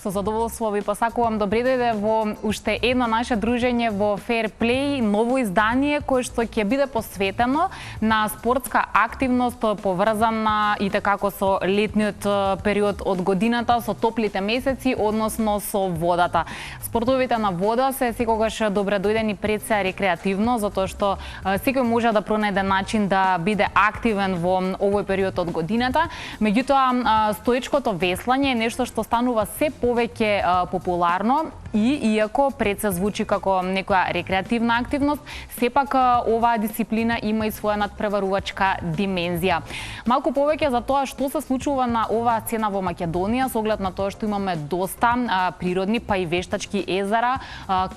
Со задоволство ви посакувам добре дојде во уште едно наше дружење во Fair Play, ново издание кое што ќе биде посветено на спортска активност поврзана и како со летниот период од годината, со топлите месеци, односно со водата. Спортовите на вода се секогаш добре дојдени пред се рекреативно, затоа што секој може да пронајде начин да биде активен во овој период од годината. Меѓутоа, стоечкото веслање е нешто што станува се повеќе популарно и иако пред се звучи како некоја рекреативна активност, сепак оваа дисциплина има и своја надпреварувачка димензија. Малку повеќе за тоа што се случува на оваа сцена во Македонија, со оглед на тоа што имаме доста природни па и вештачки езера,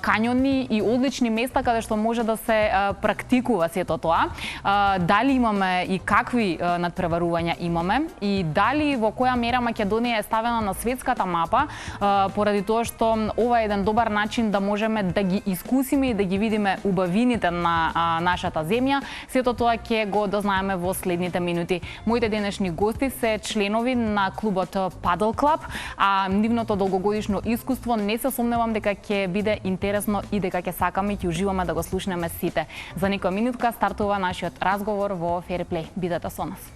кањони и одлични места каде што може да се практикува сето тоа. Дали имаме и какви надпреварувања имаме и дали во која мера Македонија е ставена на светската мапа, поради тоа што ова е еден добар начин да можеме да ги искусиме и да ги видиме убавините на нашата земја. Сето тоа ќе го дознаеме во следните минути. Моите денешни гости се членови на клубот Paddle Club, а нивното долгогодишно искуство не се сомневам дека ќе биде интересно и дека ќе сакаме и ќе уживаме да го слушнеме сите. За некоја минутка стартува нашиот разговор во Fair Play. Бидете со нас.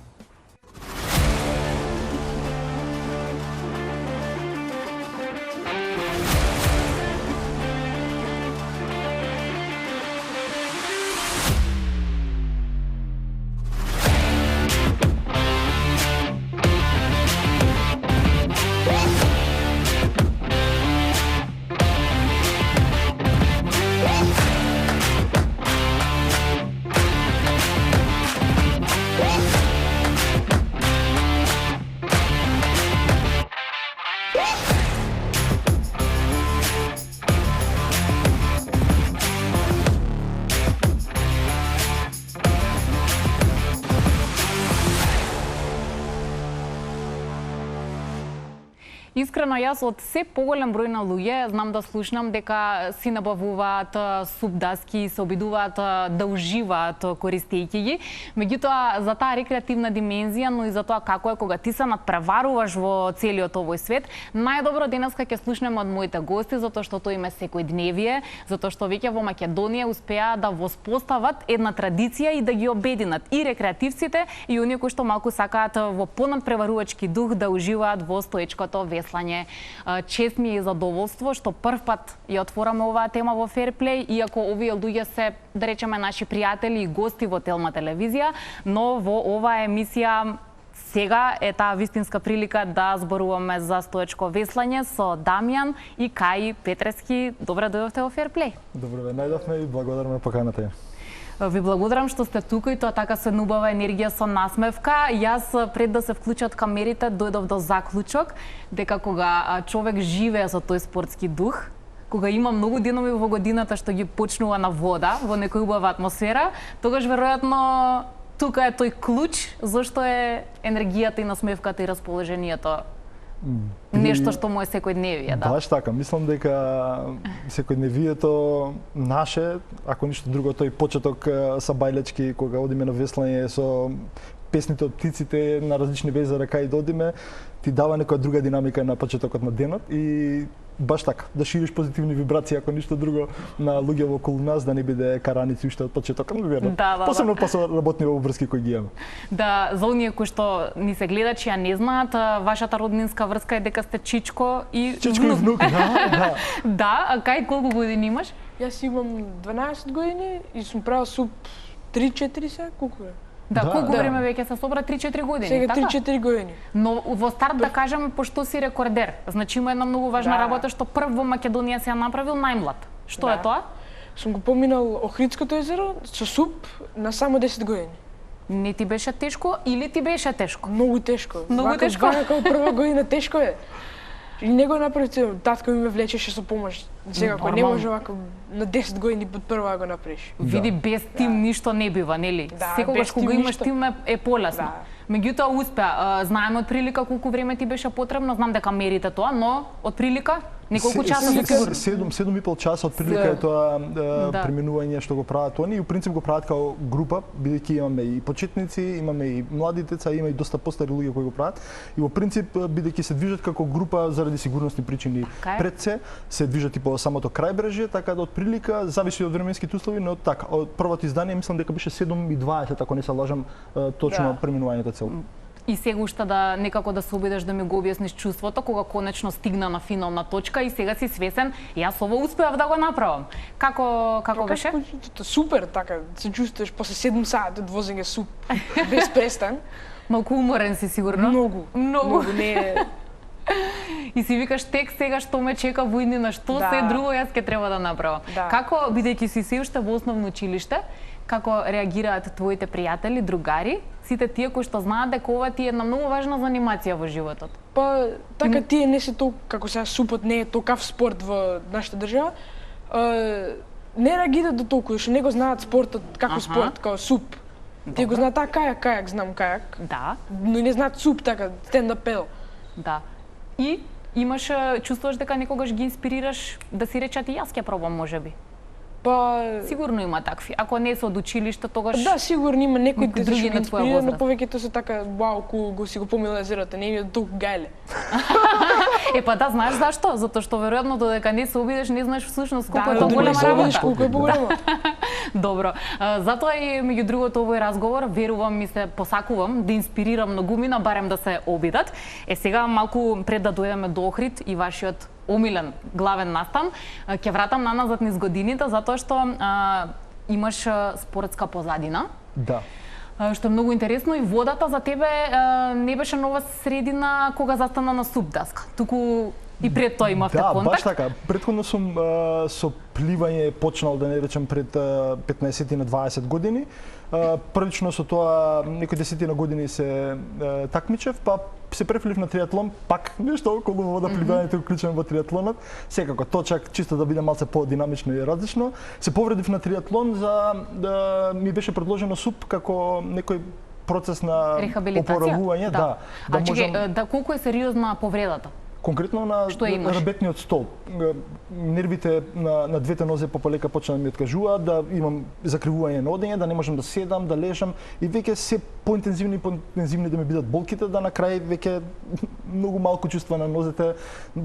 Искрено, јас од се поголем број на луѓе знам да слушнам дека си набавуваат супдаски, се обидуваат да уживаат користејќи ги. Меѓутоа, за таа рекреативна димензија, но и за тоа како е кога ти се надпреваруваш во целиот овој свет, најдобро денеска ќе слушнеме од моите гости, затоа што тоа им е секојдневие, затоа што веќе во Македонија успеа да воспостават една традиција и да ги обединат и рекреативците и оние кои што малку сакаат во понадпреварувачки дух да уживаат во стоечкото веслање. Чест ми е и задоволство што првпат ја отвораме оваа тема во Fair Play, иако овие луѓе се, да речеме, наши пријатели и гости во Телма телевизија, но во оваа емисија сега е таа вистинска прилика да зборуваме за стоечко веслање со Дамјан и Кај Петрески. Добре дојдовте во Fair Play. Добро ве најдовме и благодараме поканата. Ви благодарам што сте тука и тоа така со убава енергија, со насмевка. Јас пред да се вклучат камерите дојдов до заклучок дека кога човек живее со тој спортски дух, кога има многу денови во годината што ги почнува на вода, во некоја убава атмосфера, тогаш веројатно тука е тој клуч зашто е енергијата и насмевката и расположението нешто што му е секојдневие, да. Баш така, мислам дека секојдневието наше, ако ништо друго, тој почеток са бајлечки кога одиме на веслање со песните од птиците на различни езера кај додиме, ти дава некоја друга динамика на почетокот на денот и баш така, да шириш позитивни вибрации, ако ништо друго, на луѓе околу нас, да не биде караници уште од почетокот, но верно. Да. Посебно па со работни обврски кои ги имаме. Да, за оние кои што ни се гледачи, а не знаат, вашата роднинска врска е дека сте чичко и внук, да. Да, а Кај колку години имаш? Јас имам 12 години и сум правил суп 3-4 се, колку е? Да, колку време веќе се собра? 3-4 години, сега така? 3-4 години. Но во старт да кажеме, пошто си рекордер, значи има една многу важна работа што прв во Македонија се ја направил најмлад. Што е тоа? Сум го поминал Охридското езеро со суп на само 10 години. Не ти беше тешко или ти беше тешко? Многу тешко. Многу тешко? Вака прва година тешко е. И не го направи, татко ми ме влечеше со помош. Сега, ако не може вака на 10 години под прва го направиш. Види, без тим ништо не бива, нели? Да, секогаш кога имаш тим е полесно. Да. Меѓутоа успеа. Знаеме од прилика колку време ти беше потребно, знам дека мерите тоа, но од прилика Неколку часа сигурно. 7,5 часа од прилика е тоа преминување што го прават они и у принцип го прават као група, бидејќи имаме и почетници, имаме и млади деца, има и доста постари луѓе кои го прават. И во принцип бидејќи се движат како група заради сигурnosни причини пред се движат и по самото крајбрежје, така да од прилика зависи од временските услови, но така, од првото издание мислам дека беше 7:20, ако не се лажам, точно преминувањето цел. И сега уште да некако да се обидеш да ми го објасниш чувството кога конечно стигна на финална точка и сега си свесен, јас ово успеав да го направам. Како беше? Супер, така, се чувствуваш после 7 сати од возење без престан. Малку уморен си сигурно? Многу, не е. И си викаш тек сега што ме чека во иднина, што се друго јас ќе треба да направам. Како, бидејќи си се уште во основно училиште, како реагираат твоите пријатели, другари, сите тие кои што знаат дека ова ти е една многу важна занимација во животот? Па, така тие не се толку, како сега супот не е токав спорт во нашата држава, не реагираат до толку, што не го знаат спортот како спорт, како суп. Тие го знаат кајак, знам кајак. Да. Но не знаат суп, така, stand-up paddle. Да. И чувствуваш дека некогаш ги инспирираш да си речат и јас ќе пробам можеби? Па сигурно има такви. Ако не се од училиште, тогаш да, сигурно има некои други на твоја возраст. Но повеќето се така, вау, го си го помила езерото, не ми е толку гајле. Па да, знаеш зашто? Затоа што веројатно додека не се обидеш, не знаеш всушност колку е тоа голема работа. Колку е поголема. Добро. Затоа и меѓу другото овој разговор, верувам и се посакувам да инспирирам многумина барем да се обидат. Сега малку пред да дојдеме до Охрид и вашиот омилен главен настан, ќе вратам наназад низ годините затоа што имаш спортска позадина. Да. Што е многу интересно и водата за тебе не беше нова средина кога застана на суп даска. Туку и пред тоа имавте контакт. Да, баш така. Претходно сум со пливање почнал, да не речем, пред 15 на 20 години. Првично со тоа некои десетина години се такмичев, па се префрлив на триатлон, пак нешто околу вода, пливањето уклучено во триатлонот. Секако точак, чисто да биде малце по-динамично и различно. Се повредив на триатлон за да ми беше предложено суп како некој процес на опоравување, да можам. Да, колку е сериозна повредата? Конкретно на рабетниот столб. Нервите на двете нозе полека почна да ми откажуваат, да имам закривување на одење, да не можам да седам, да лежам и веќе се поинтензивни да ми бидат болките, да на крај веќе многу малку чувства на нозете,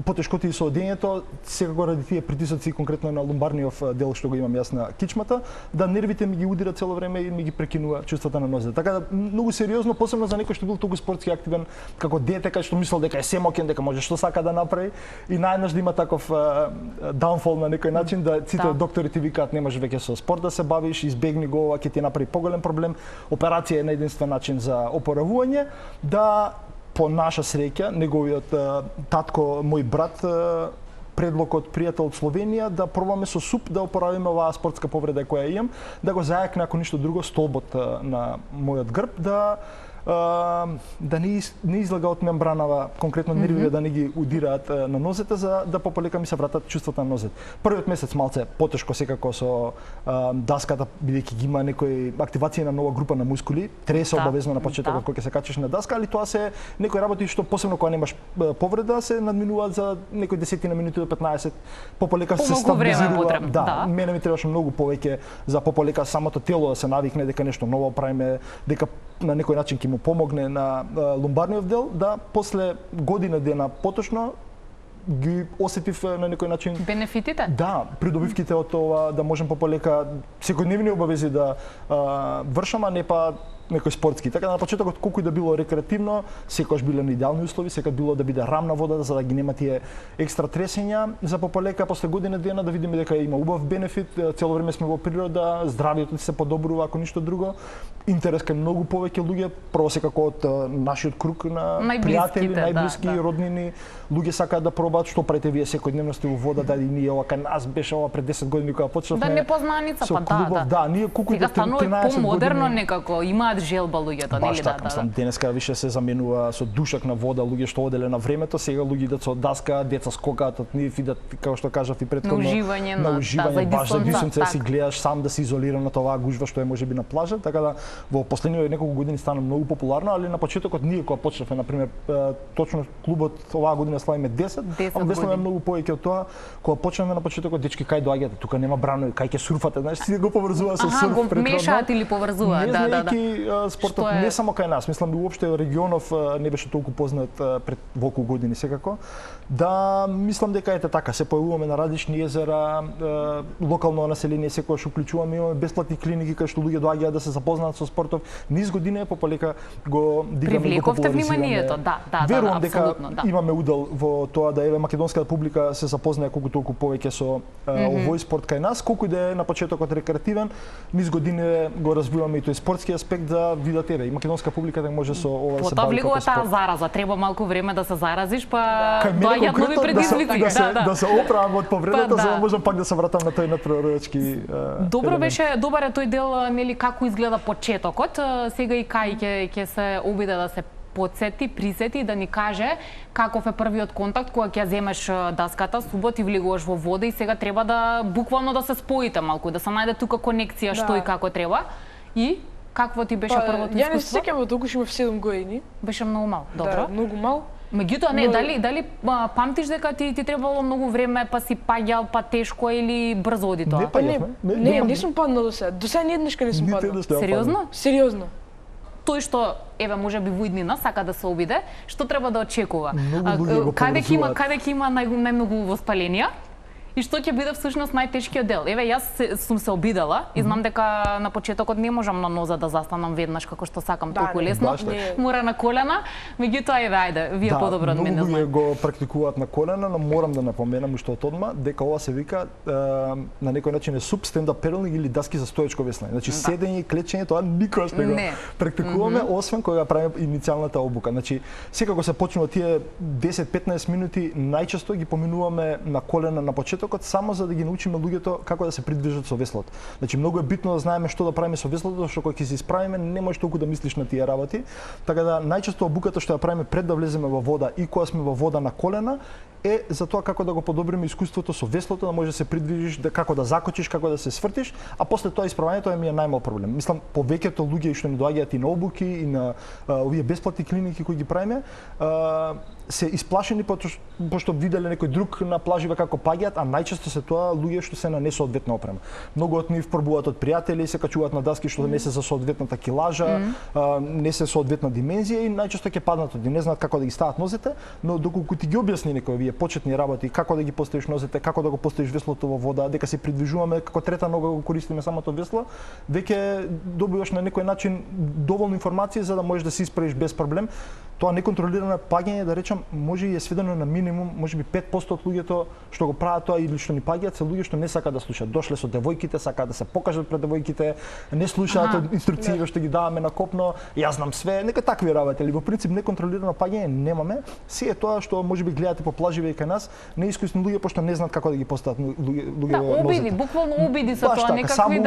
потешкоти со одењето, секако ради тие притисоци конкретно на лумбарниот дел што го имам јас на кичмата, да нервите ми ги удира цело време и ми ги прекинува чувствата на нозете. Така да многу сериозно, посебно за некој што бил толку спортски активен како дете, кај што мислел дека е семокен, дека може што сака да направи и најнаш да има таков даунфол на некој начин, да сите доктори ти викаат не може веќе со спорт да се бавиш, избегни го, ова ќе ти направи поголем проблем. Операција е на единствен начин за опоравување, да по наша среќа неговиот татко, мој брат, предлог од пријател од Словенија да пробаме со суп да опоравиме оваа спортска повреда која имам, да го зајакне ако ништо друго столбот на мојот грб, да не излага од мембранава, конкретно нервиве да не ги удираат на нозете, за да пополека ми се вратат чувствата на нозете. Првиот месец малце потешко секако со даската, бидејќи ги има некои активација на нова група на мускули, тресе обавезно на почетокот кога ќе се качиш на даска, али тоа се некои работи што посебно кога немаш повреда се надминуваат за некои 10 минути до 15, пополека се стабилизира. Да, мене ми требаше многу повеќе за пополека самото тело да се навикне дека нешто ново правиме, дека на некој начин ќе му помогне на лумбарниот дел, да после година дена поточно ги осетив на некој начин бенефитите? Да, придобивките од тоа да можем пополека секојдневни обавези да вршам, а не па некој спортски. Така да на почетокот колку и да било рекреативно, секогаш биле на идеални услови, секогаш било да биде рамна вода за да ги нема тие екстра тресења, за пополека после година дена да видиме дека има убав бенефит, цело време сме во природа, здравјето се подобрува ако ништо друго. Интерес кај многу повеќе луѓе, прво секако од нашиот круг на пријатели, најблиски, роднини, луѓе сакаат да пробаат што правите вие секојдневно сте во вода, дали ние ова кај нас беше ова пред 10 години кога почнавме. Да непознаница, па да, ние колку сега станува помодерно некако, имаат имаат желба луѓето, Баш нели така, мислам, денеска више се заменува со душак на вода, луѓе што оделе на времето, сега луѓе идат со даска, деца скокаат од нив, идат, како што кажав и претходно, на уживање, баш за дисонца, си гледаш сам да си изолиран од оваа гужва што е можеби на плажа, така да во последните неколку години стана многу популарно, али на почетокот ние кога почнавме, на пример, точно клубот оваа година славиме 10 години многу повеќе од тоа, кога почнавме на почетокот, дечки кај доаѓате, тука нема бранови, кај ќе сурфате, знаеш, си го поврзува со сурф го мешаат или поврзуваат, спортот не само кај нас, мислам уопште регионов не беше толку познат пред волку години секако. Да, мислам дека ете така, се појавуваме на различни езера, локално население секогаш уклучуваме, имаме бесплатни клиники кај што луѓе доаѓаат да се запознаат со спортов. Низ години пополека го дигаме и го популаризираме. Верувам дека имаме удел во тоа да еве македонската публика се запознае колку толку повеќе со овој спорт кај нас, колку и да е на почетокот рекреативен, низ години го развиваме и тој спортски аспект да видат еве и македонска публика да може со ова да се бави како спорт. Потоа влегува таа зараза, треба малку време да се заразиш, па доаѓаат нови предизвици. Да се оправам од повредата за да можам пак да се вратам на тој надприродечки. Добро беше, добар е тој дел, нели како изгледа почетокот. Сега и Кај ќе се обиде да се подсети, присети да ни каже каков е првиот контакт кога ќе земеш даската, субот и влегуваш во вода и сега треба да буквално да се споите малку, да се најде тука конекција што и како треба. И какво ти беше првото искуство? Ја не се сеќавам толку, имав 7 години. Беше многу мал, добро. Да, многу мал. Меѓутоа не, дали памтиш дека ти требало многу време, па си паѓал, па тешко или брзо оди тоа? Не сум паднал до сега. До сега ни еднашка не сум паднал. Сериозно? Сериозно. Тој што еве можеби во иднина сака да се обиде, што треба да очекува? Каде ќе има најмногу воспаленија? И што ќе биде всушност најтешкиот дел? Еве јас сум се обидела и знам дека на почетокот не можам на ноза да застанам веднаш како што сакам толку лесно. Мора на колена, меѓутоа еве ајде, вие подобро од мене знаете. Многу го практикуваат на колена, но морам да напоменам уште од одма дека ова се вика на некој начин е суп стендап педалинг или даски за стоечко веслање. Значи седење и клечење тоа никогаш не го практикуваме освен кога правиме иницијалната обука. Значи секако се почнува тие 10-15 минути најчесто ги поминуваме на колена на почеток само за да ги научиме луѓето како да се придвижат со веслото. Значи многу е битно да знаеме што да правиме со веслото, што кога ќе се исправиме не можеш толку да мислиш на тие работи. Така да најчесто обуката што ја правиме пред да влеземе во вода и кога сме во вода на колена е за тоа како да го подобриме искуството со веслото, да можеш да се придвижиш, да како да закочиш, како да се свртиш, а после тоа исправањето ми е најмал проблем. Мислам повеќето луѓе што ни доаѓаат и на обуки и на овие бесплатни клиники кои ги правиме, се исплашени пошто виделе некој друг на плажива како паѓаат, а најчесто се тоа луѓе што се на несоодветна опрема. Многу од нив пробуваат од пријатели, се качуваат на даски што не се за соодветната килажа, не се соодветна димензија и најчесто ќе паднат од не знаат како да ги стават нозете, но доколку ти ги објасни некој овие почетни работи, како да ги поставиш нозете, како да го поставиш веслото во вода, дека се придвижуваме како трета нога го користиме самото весло, веќе добиваш на некој начин доволно информации за да можеш да се исправиш без проблем. Тоа неконтролирано паѓање, да речам, може и е сведено на минимум, можеби 5% од луѓето што го прават тоа или што ни паѓаат се луѓе што не сакаат да слушаат. Дошле со девојките, сакаат да се покажат пред девојките, не слушаат инструкциите што ги даваме на копно, јас знам све, нека такви работи, или во принцип неконтролирано паѓање немаме. Се е тоа што можеби гледате по плаживе и кај нас, неискусни луѓе пошто не знаат како да ги постават луѓе во нозете. Обиди, буквално обиди со тоа некакви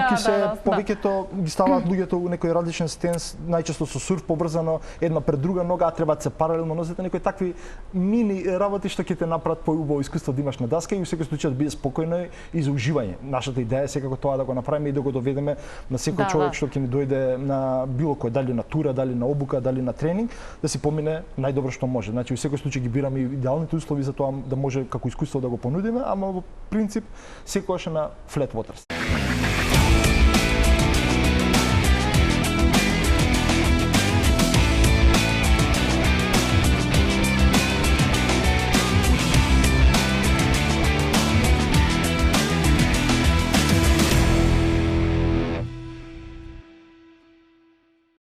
повеќето ги ставаат луѓето во некој различен стенс, најчесто со сурф побрзано, една пред друга нога, треба да се паралелно нозете, некои такви мини работи што ќе те направат поубаво искуство да имаш на даска и во секој случај да биде спокојно и за уживање. Нашата идеја е секако тоа да го направиме и да го доведеме на секој човек што ќе ни дојде на било кој, дали на тура, дали на обука, дали на тренинг, да си помине најдобро што може. Значи во секој случај ги бираме идеалните услови за тоа да може како искуство да го понудиме, ама во принцип секогаш на flat waters.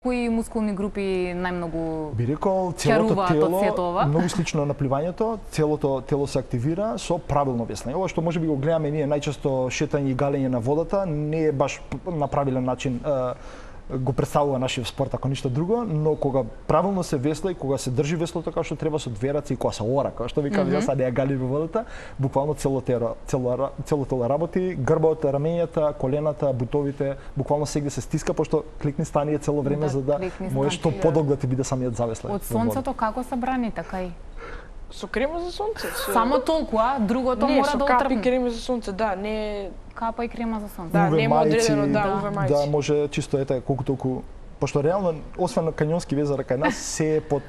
Кои мускулни групи најмногу би рекол целото тело, многу слично на пливањето, целото тело се активира со правилно веслање. Ова што можеби го гледаме ние најчесто шетање и галење на водата не е баш на правилен начин го представува нашиот спорт ако ништо друго, но кога правилно се весла и кога се држи веслото како што треба со две раце и кога се ора, како што ви кажа, сега не ја гали во водата, буквално цело тело работи, грбот, рамењата, колената, бутовите, буквално сегде се стиска пошто кликни стани цело време за да може што подолг да ти биде самиот завесле. Од сонцето како се брани така и? Со крема за сонце. Само толку, другото не, мора да со капи отрпне. крема за сонце, да, не Капа и крема за сонце. да, UV нема мајци, одредено, да, UV мајци. Да, може чисто ете колку толку пошто реално освен на кањонски везара кај нас се е под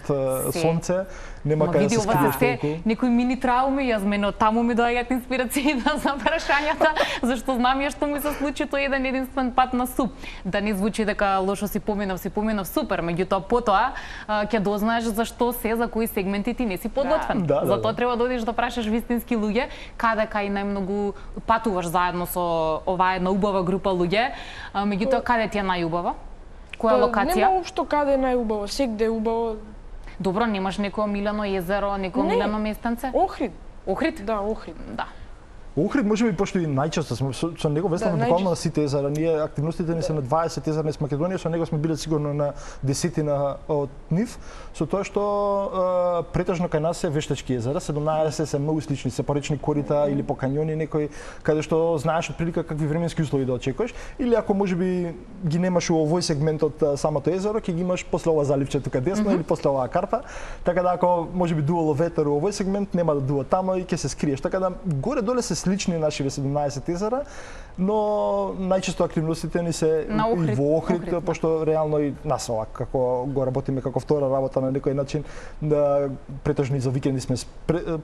сонце, нема кај да се скриеш толку. Некои мини трауми, јас мене од таму ми доаѓаат инспирации за прашањата, зашто знам ја што ми се случи тој еден единствен пат на СУП. Да не звучи дека лошо си поминав супер, меѓутоа потоа ќе дознаеш зашто се за кои сегменти ти не си подготвен. Затоа треба да одиш да прашаш вистински луѓе, каде кај најмногу патуваш заедно со оваа една убава група луѓе, меѓутоа каде ти е најубава? Која локација? Нема општо каде е најубаво, сегде е убаво. Добро, немаш некој омилено езеро, некој омилено местенце? Охрид. Охрид? Да, Охрид. Да. Охрид можеби пошто и најчесто сме со него весламе буквално на сите езера. Ние активностите ни се на 20 езера низ Македонија, со него сме биле сигурно на десетина од нив, со тоа што претежно кај нас се вештачки езера, 17 се многу слични, се поречни корита или по кањони некои каде што знаеш отприлика какви временски услови да очекуваш, или ако можеби ги немаш во овој сегмент од самото езеро, ќе ги имаш после ова заливче тука десно или после оваа карпа, така да ако можеби дувало ветер во овој сегмент, нема да дува таму и ќе се скриеш, така да горе доле се слични нашиве 17 езера, но најчесто активностите ни се и во Охрид, пошто реално и нас ова како го работиме како втора работа на некој начин, да претежно и за викенди сме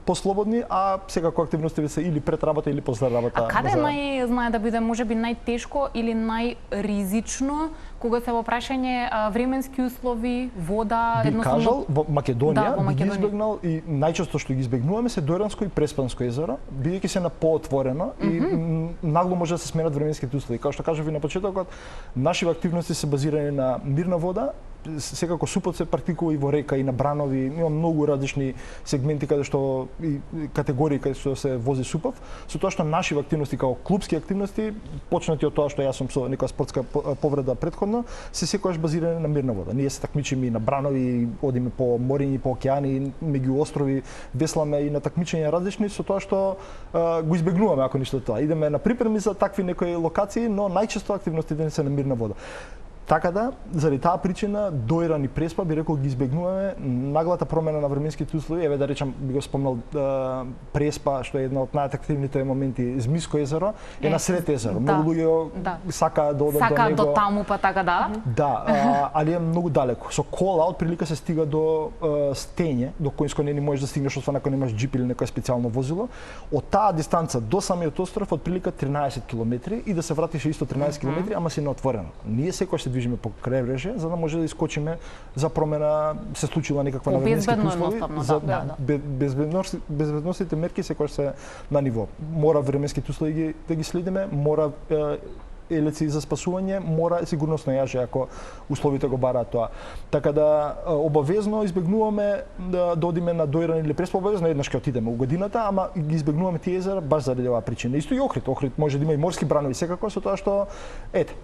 послободни, а секако активностите се или пред работа или после работа. А каде знае да биде можеби најтешко или најризично кога се во прашање временски услови, вода, би кажал во Македонија, би ги избегнал и најчесто што ги избегнуваме се Дојранско и Преспанско езеро, бидејќи се на поотворено и нагло може да се сменат временските услови. Како што кажав и на почетокот, нашите активности се базирани на мирна вода, секако супот се практикува и во река и на бранови, има многу различни сегменти каде што и категории каде што се вози супов, со тоа што нашите активности како клубски активности, почнати од тоа што јас сум со некоја спортска повреда претходно, се секогаш базирани на мирна вода. Ние се такмичиме и на бранови, одиме по мориња, по океани, меѓу острови, весламе и на такмичења различни, со тоа што го избегнуваме ако ништо тоа. Идеме на припреми за такви некои локации, но најчесто активностите не се на мирна вода. Така да, заради таа причина, Дојран и Преспа би рекол ги избегнуваме наглата промена на временските услови. Еве да речам, би го спомнал Преспа, што е една од најатрактивните моменти, Змиско езеро, е на сред езеро. Многу луѓе сакаат да одат до него. Сакаат до таму, па така да? Да, али е многу далеко. Со кола од прилика се стига до стење, до кој не можеш да стигнеш освен ако немаш џип или некое специјално возило. Од таа дистанца до самиот остров од прилика 13 километри и да се вратиш исто 13 километри, ама си на отворено. Ние секој се движиме по кревреже за да може да искочиме за промена, се случила некаква на временски услови. За безбедносните мерки секогаш се на ниво. Мора временските услови да ги следиме, мора елеци за спасување, мора сигурносно јаже ако условите го бараат тоа. Така да обавезно избегнуваме да одиме на Дојран или Преспа, обавезно еднаш ќе отидеме у годината, ама ги избегнуваме тие езера баш заради оваа причина. Исто и Охрид. Охрид може да има и морски бранови секако, со тоа што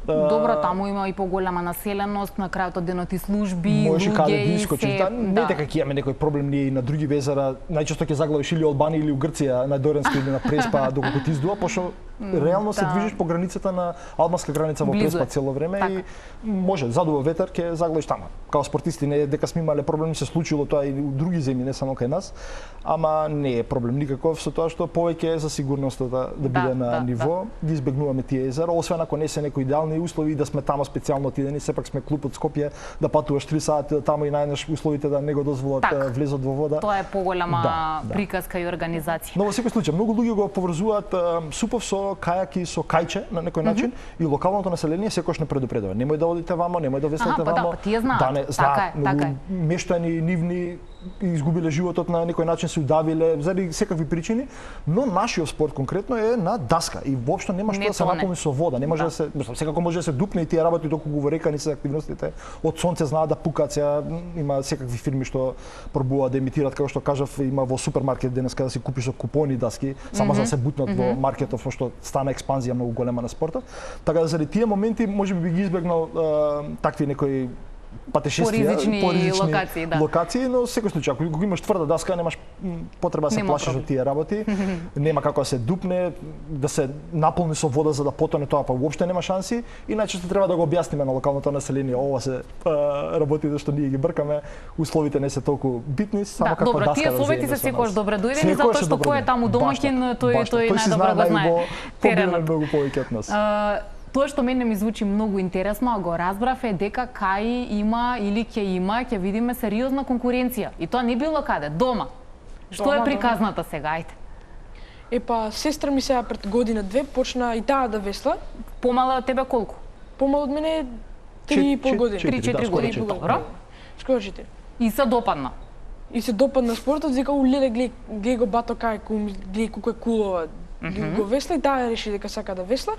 Добро, таму има и поголема населеност, на крајот од денот и служби, може каде да луѓе искочиш. Не дека ќе имаме некој проблем ние и на други езера, најчесто ќе заглавиш или Албанија или у Грција на Дојранско или на Преспа доколку ти издува, пошто реално се движиш по границата на албанска граница во Преспа цело време и може задува ветер ќе заглавиш таму. Као спортисти не дека сме имале проблеми, се случило тоа и у други земји, не само кај нас, ама не е проблем никаков со тоа што повеќе е за сигурноста да биде на ниво, ги избегнуваме тие езера, освен ако не се некои идеални услови да сме таму специјално отидени, сепак сме клуб од Скопје, да патуваш 3 сати таму и најнаш условите да не го дозволат влезот во вода. Тоа е поголема приказка и организација. Но во секој случај многу луѓе го поврзуваат супов со кајаки, со кајче на некој начин и локалното население секогаш не предупредува. Немој да одите вамо, немој да веслате вамо. Тие знаат. Да не знаат. Мештани, нивни изгубиле животот на некој начин, се удавиле заради секакви причини, но нашиот спорт конкретно е на даска и воопшто нема што да се наполни со вода, не може да се, секако може да се дупне и тие работи доколку го рекани се активностите. Од сонце знаат да пукаат, сега има секакви фирми што пробуваат да емитираат, како што кажав, има во супермаркет денеска да си купиш со купони даски, само за да се бутнат во маркетов, што стана експанзија многу голема на спортот. Така да заради тие моменти можеби би ги избегнал такви некои патешествија, поризични локации, но секој случај, ако го имаш тврда даска, немаш потреба да се плашиш од тие работи, нема како да се дупне, да се наполни со вода за да потоне тоа, па уопште нема шанси и најчесто треба да го објасниме на локалното население, ова се работите што ние ги бркаме, условите не се толку битни, само како добро, даска тие совети се секогаш добре дојдени затоа што кој е таму домаќин, тој најдобро го знае теренот. Многу повеќе од нас. Тоа што мене ми звучи многу интересно, а го разбрав е дека кај има или ќе видиме сериозна конкуренција. И тоа не било каде, дома. Што е приказната сега, ајде? Епа, сестра ми сега пред година-две почна и таа да весла. Помала од тебе колку? Помала од мене 3,5 години. 3-4 години, добро. Скоро 4. И се допадна. И се допадна спортот, вика, леле, глеј го бато кај, глеј колку е кулова. Го весла и таа реши дека сака да весла.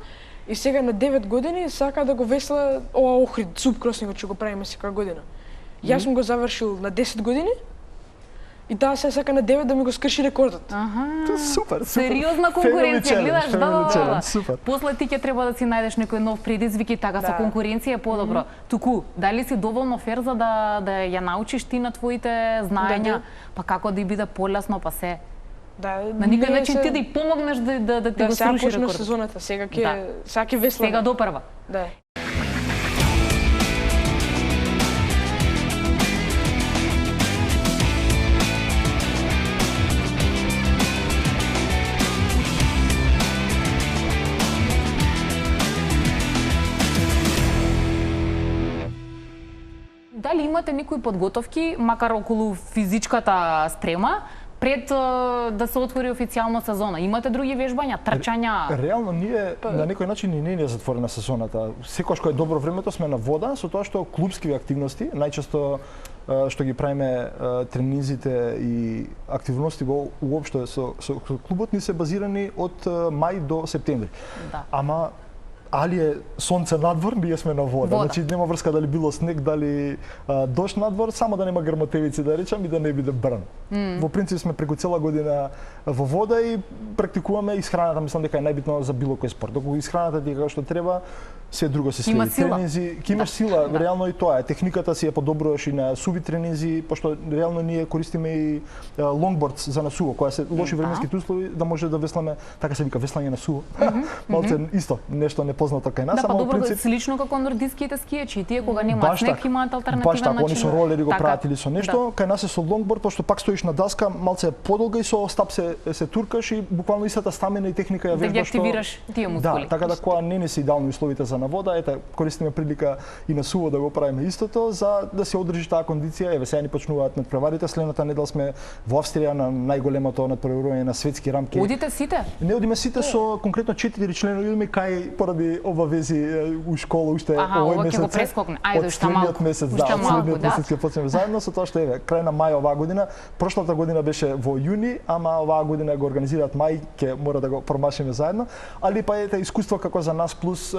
И сега на 9 години сака да го весла ова Охрид, субкроснингот што го правиме секоја година. Јас сум го завршил на 10 години и таа се сака на 9 да ми го скрши рекордот. Тоа супер. Сериозна конкуренција, гледаш, да. Супер. После ти ќе треба да си најдеш некој нов предизвик и така со конкуренција е подобро. Туку, дали си доволно фер за да ја научиш ти на твоите знаења, па како да и биде полесно, па се. Да, на никој начин ти да и помогнеш да ти го сруши рекордот. Да, почна сезоната, сега ќе весламе. Сега допрва. Да. Дали имате некои подготовки, макар околу физичката спрема, пред да се отвори официјално сезона? Имате други вежбања, трчања? Реално ние на некој начин и не е затворена сезоната. Секогаш кога е добро времето сме на вода, со тоа што клубскиви активности, најчесто што ги правиме тренинзите и активности уопшто со клубот ни се базирани од мај до септември. Да. Ама али е сонце надвор, ние сме на вода. Значи нема врска дали било снег, дали дожд надвор, само да нема грмотевици да речам и да не биде бран. Во принцип сме преку цела година во вода и практикуваме исхраната, мислам дека е најбитно за било кој спорт. Доколку исхраната ти е како што треба, се друго се следи. Тренинзи, ќе имаш сила, реално и тоа е. Техниката си ја подобруваш и на суви тренинзи, пошто реално ние користиме и лонгборд за на суво, која се лоши временските услови да може да весламе, така се вика веслање на суво. Малце исто, нешто непознато кај нас, ама во принцип слично како нордиските скијачи, тие кога немаат снег имаат алтернативен начин. Баш така, они со ролери го прават или со нешто, кај нас е со лонгборд, пошто пак стоиш на даска, малце подолга и со стап се туркаш и буквално истата стамина и техника ја вежбаш што активираш тие мускули. Да, така да кога не се идеални условите за на вода, ете користиме прилика и на суво да го правиме истото за да се одржи таа кондиција. Еве сега ни почнуваат надпреварите, следната недела сме во Австрија на најголемото надпреварување на светски рамки. Одите сите? Не одиме сите, со конкретно 4 члена одиме кај поради обавези у школа уште овој месец. Ова ќе го прескокне. Ајде уште малку. Месец, да, следниот месец ќе почнеме заедно со тоа што еве крај на мај оваа година. Прошлата година беше во јуни, ама оваа година го организираат мај, ќе мора да го промашиме заедно. Али па ете искуство како за нас плюс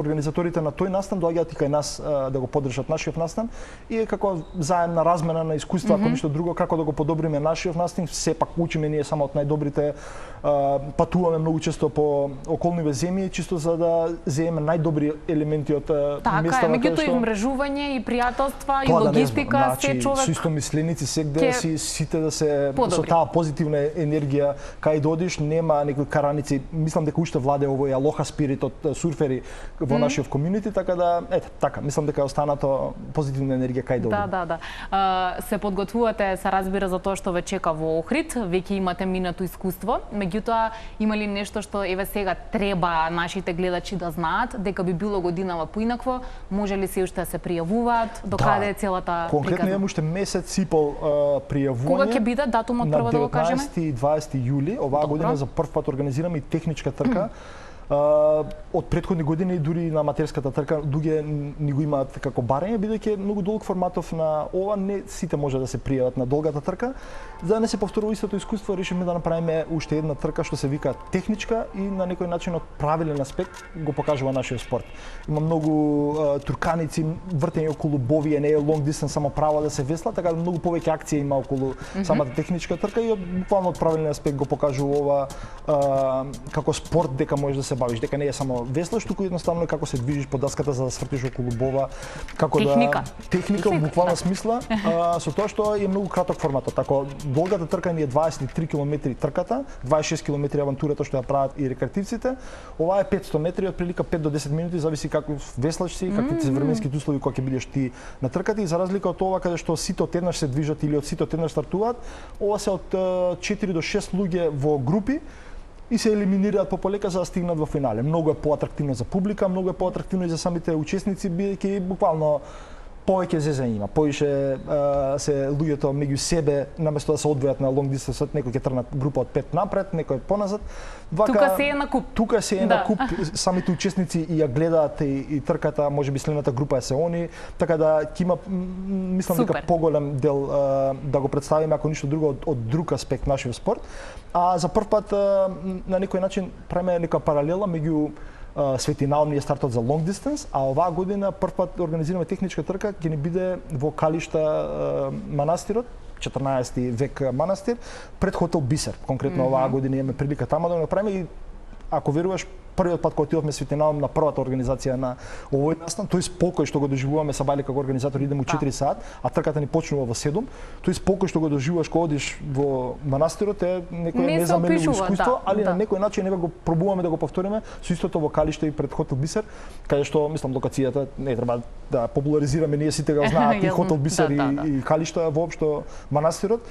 организаторите на тој настан доаѓаат и кај нас да го поддржат нашиот настан и е како заедна размена на искуства, ако ништо друго, како да го подобриме нашиот настан. Сепак учиме ние само од најдобрите, патуваме многу често по околниве земји чисто за да земеме најдобри елементи од места на кај што. Така, меѓутоа и умрежување и пријателства и логистика, се човек. Со истомисленици сегде сите да се со таа позитивна енергија кај додиш, нема некои караници. Мислам дека уште владе овој алоха спирит од сурфери во нашиот комјунити, така да ете, така, мислам дека е останато позитивна енергија кај додиш. Да. Се подготвувате, се разбира за тоа што ве чека во Охрид, веќе имате минато искуство, меѓутоа има ли нешто што еве сега треба нашите гледачи да знаат дека би било годинава поинакво, може ли се уште да се пријавуваат, до каде е целата конкретно имам уште месец и пол пријавување. Кога ќе биде датумот прво да го кажеме? На 19 и 20 јули оваа година за прв пат организираме и техничка трка Од претходни години дури на аматерската трка луѓе ни го имаат како барање, бидејќи многу долг форматов на ова, не сите може да се пријават на долгата трка. За да не се повторува истото искуство, решивме да направиме уште една трка што се вика техничка и на некој начин од правилен аспект го покажува нашиот спорт. Има многу турканици, вртење околу бовие, не е long distance само право да се весла, така да многу повеќе акција има околу самата техничка трка и буквално од правилен аспект го покажува ова како спорт дека можеш да се бавиш, дека не е само веслаш, туку едноставно како се движиш по даската за да свртиш околу бова, како техника во буквална смисла, со тоа што е многу краток форматот. Така долгата трка ни е 23 км трката, 26 км авантурата што ја прават и рекреативците. Ова е 500 метри, отприлика 5 до 10 минути, зависи како веслаш си, какви се временските услови кога ќе бидеш ти на трката и за разлика од ова каде што сите одеднаш се движат или од сите одеднаш стартуваат, ова се од 4 до 6 луѓе во групи и се елиминираат по-полека за да стигнат во финале. Многу е поатрактивно за публика, многу е поатрактивно и за самите учесници, бидејќи буквално повеќе зезање има, поише се луѓето меѓу себе наместо да се одвојат на long distance, некој ќе тргнат група од 5 напред, некој поназад. Тука се е на куп. Тука се е на куп, самите учесници и ја гледаат и трката, можеби следната група се они, така да ќе има мислам дека поголем дел да го представиме ако ништо друго од друг аспект нашиот спорт. А за прв пат на некој начин правиме нека паралела меѓу Свети Наум е стартот за long distance, а оваа година прв пат организираме техничка трка, ќе ни биде во Калишта манастирот, 14 век манастир, пред хотел Бисер. Конкретно оваа година имаме прилика таму да го направиме и ако веруваш првиот пат кога отидовме Свети Наум на првата организација на овој настан, тој спокој што го доживуваме са Бајле како организатор, идеме у 4 сат, а трката ни почнува во 7. Тој спокој што го доживуваш кога одиш во манастирот е некој незаменливо искуство, али на некој начин него го пробуваме да го повториме со истото во Калиште и пред хотел Бисер, каде што мислам локацијата не треба да популаризираме, ние сите го знаат и хотел Бисер и Калишта воопшто манастирот.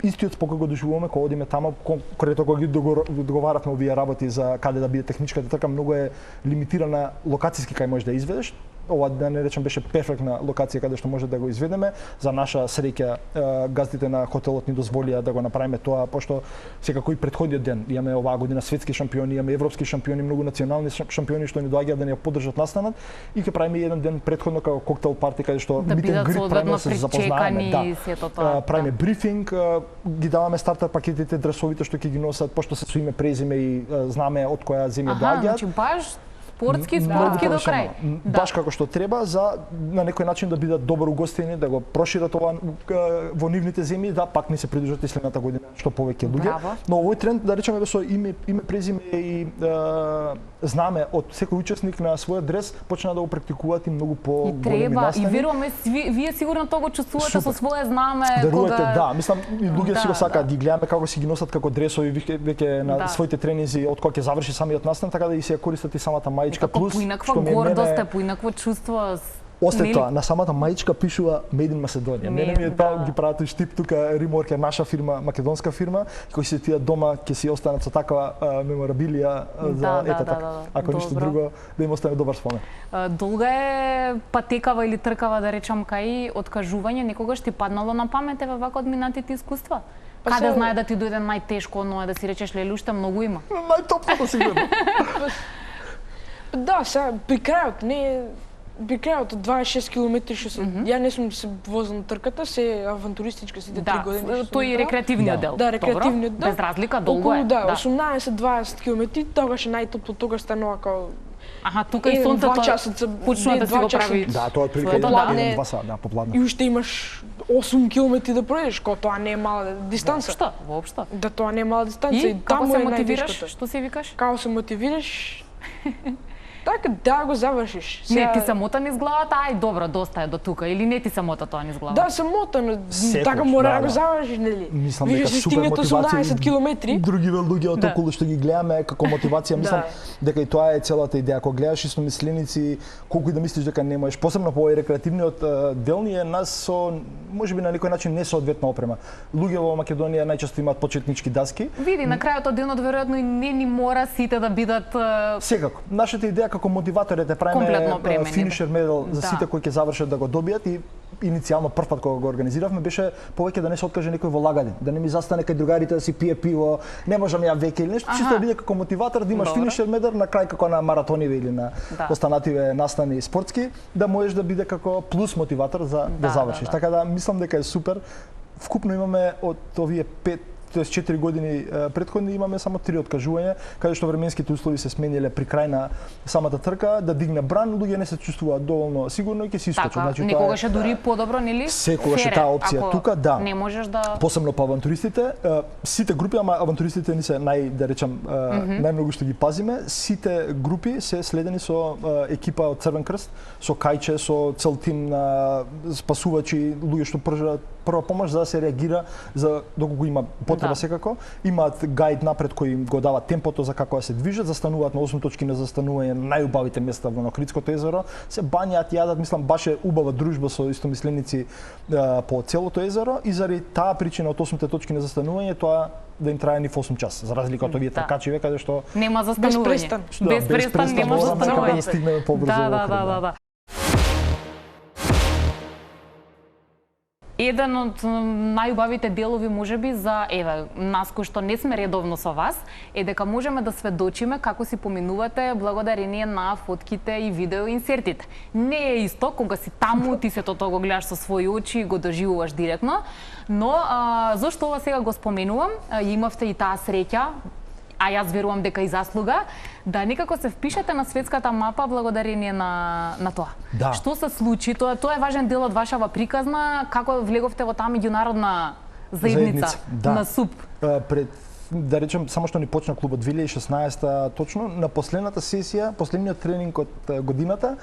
Истиот спокој го доживуваме кога одиме таму, конкретно кога ги договаравме овие работи за каде да биде техничката трка, многу е лимитирана локацијски кај можеш да изведеш. Ова да не речем беше перфектна локација каде што може да го изведеме. За наша среќа газдите на хотелот ни дозволија да го направиме тоа, пошто секако и претходниот ден имаме оваа година светски шампиони, имаме европски шампиони, многу национални шампиони што ни доаѓаат да ни ја поддржат настанот и ќе правиме еден ден претходно како коктел парти каде што да митен грид правиме се запознаеме, правиме брифинг, ги даваме стартер пакетите, дресовите што ќе ги носат, пошто се со име, презиме и знаме од која земја доаѓаат. Значи баш спортски до крај. Баш како што треба за на некој начин да бидат добро угостени, да го прошират ова во нивните земји, да пак ни се придружат и следната година што повеќе луѓе. Но овој тренд да речеме со име, презиме и знаме од секој учесник на својот дрес почна да го практикуваат и многу по големи настани. И веруваме, вие сигурно тоа го чувствувате со свое знаме кога да, мислам и луѓе си го сакаат, ги гледаме како си ги носат како дресови веќе на своите тренинзи од кога ќе заврши самиот настан, така да и се ја користат и самата мајичка плюс што гордост е, поинакво чувство. Осте тоа, на самата мајичка пишува Made in Macedonia. Мене ми е тоа ги прават штип тука Римворк е наша фирма, македонска фирма, кои се тие дома ќе си останат со таква меморабилија за така. Ако ништо друго да им остане добар спомен. Долга е патекава или тркава да речам кај откажување, некогаш ти паднало на памет еве вака од минатите искуства? Каде знае да ти дојде најтешко оно да си речеш леле уште многу има? Најтопното сигурно. Да, сега при крајот при крајот од 26 км што се ја не сум се возил на трката, се авантуристичка сите 3 години. Да, тој е рекреативниот дел. Да, рекреативниот дел. Без разлика долго е. Да, 18-20 км, тогаш е најтопло, тогаш станува како тука и сонцето почнува да си го прави. Да, тоа е прилика 2 сата, да, попладне. И уште имаш 8 км да проедеш, кога тоа не е мала дистанца. Воопшто. Да, тоа не е мала дистанца и како се мотивираш? Што се викаш? Како се мотивираш? Така да го завршиш. Не ти се мота низ главата, ај добро, доста е до тука, или не ти се мота тоа низ главата? Да, се мота, но така мора да го завршиш, нели? Мислам дека супер мотивација. 18 километри. Други луѓе од околу што ги гледаме како мотивација, мислам дека и тоа е целата идеја. Кога гледаш истомисленици, колку и да мислиш дека не можеш, посебно по овој рекреативниот дел ние нас со можеби на некој начин несоодветна опрема. Луѓе во Македонија најчесто имаат почетнички даски. Види, на крајот од денот веројатно и не ни мора сите да бидат секако. Нашата идеја како мотиватор е да правиме финишер медал за сите кои ќе завршат да го добијат и иницијално прв пат кога го организиравме беше повеќе да не се откаже некој во Лагадин, да не ми застане кај другарите да си пие пиво, не можам ја веќе или нешто, чисто да биде како мотиватор да имаш финишер медал на крај како на маратониве или на останативе настани спортски, да можеш да биде како плюс мотиватор за да завршиш. Така да мислам дека е супер. Вкупно имаме од овие 4 години претходни имаме само 3 откажувања, каде што временските услови се смениле при крај на самата трка, да дигне бран, луѓе не се чувствуваат доволно сигурно и ќе се искочат. Значи некогаш е дури подобро, нели? Секогаш е таа опција тука, да. Не можеш да Посебно по авантуристите, сите групи, ама авантуристите ни се да речам најмногу што ги пазиме, сите групи се следени со екипа од Црвен крст, со кајче, со цел тим на спасувачи, луѓе што пржат прва помош за да се реагира за доколку има потреба секако. Имаат гајд напред кој им го дава темпото за како да се движат, застануваат на 8 точки на застанување на најубавите места во Охридското езеро, се бањаат, јадат, мислам баш е убава дружба со истомисленици по целото езеро и заради таа причина од 8 точки на застанување тоа да им трае ни в 8 час, за разлика од овие тркачи каде што нема застанување. Без престан нема застанување. Да стигнеме побрзо. Да. Еден од најубавите делови можеби за нас кои што не сме редовно со вас е дека можеме да сведочиме како си поминувате благодарение на фотките и видео инсертите. Не е исто кога си таму, ти се тоа го гледаш со своји очи и го доживуваш директно, но зошто ова сега го споменувам, имавте и таа среќа, а јас верувам дека и заслуга, да некако се впишете на светската мапа благодарение на тоа. Да. Што се случи? Тоа е важен дел од вашава приказна, како влеговте во таа меѓународна заедница на СУП. Пред да речем само што ни почна клубот 2016 точно на последната сесија, последниот тренинг од годината,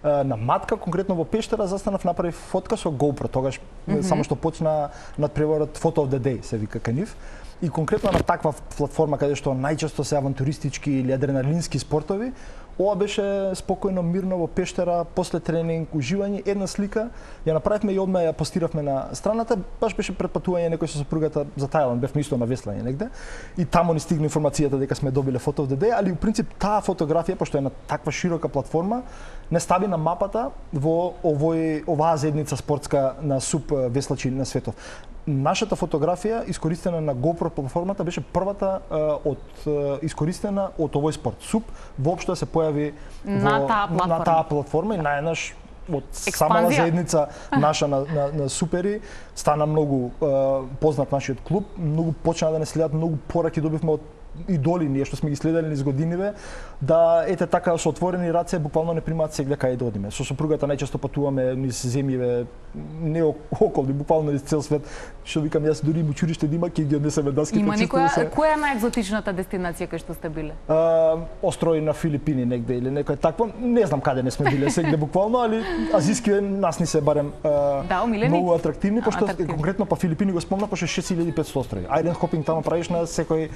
на Матка, конкретно во Пештера, застанав направив фотка со GoPro, тогаш само што почна надпреварот Photo of the Day, се вика кај нив. И конкретно на таква платформа каде што најчесто се авантуристички или адреналински спортови, ова беше спокојно, мирно во Пештера, после тренинг, уживање, една слика, ја направивме и одма ја постиравме на страната, баш беше пред патување некој со сопругата за Тајланд, бевме исто на веслање негде, и таму ни стигна информацијата дека сме добиле Photo of the Day, али у принцип таа фотографија, пошто е на таква широка платформа, не стави на мапата во оваа заедница спортска на СУП веслачи на светот. Нашата фотографија, искористена на GoPro платформата, беше првата искористена од овој спорт. СУП воопшто се појави на таа платформа и наеднаш од самата заедница наша на супери стана многу познат нашиот клуб, многу почна да не следат, многу пораки добивме од идоли ние што сме ги следели низ годиниве, да ете така со отворени раце буквално не примаат сега кај да одиме. Со сопругата најчесто патуваме низ земјиве не околни, буквално низ цел свет. Што викам јас дури бучуриште да има ќе ги однесеме даските. Има некоја која е најекзотичната дестинација кај што сте биле? Острови на Филипини негде или некој такво, не знам каде не сме биле сегде буквално, али азиски нас ни се барем многу атрактивни, пошто конкретно па Филипини го спомнав, пошто 6500 острови. Ајден хопинг таму правиш на секој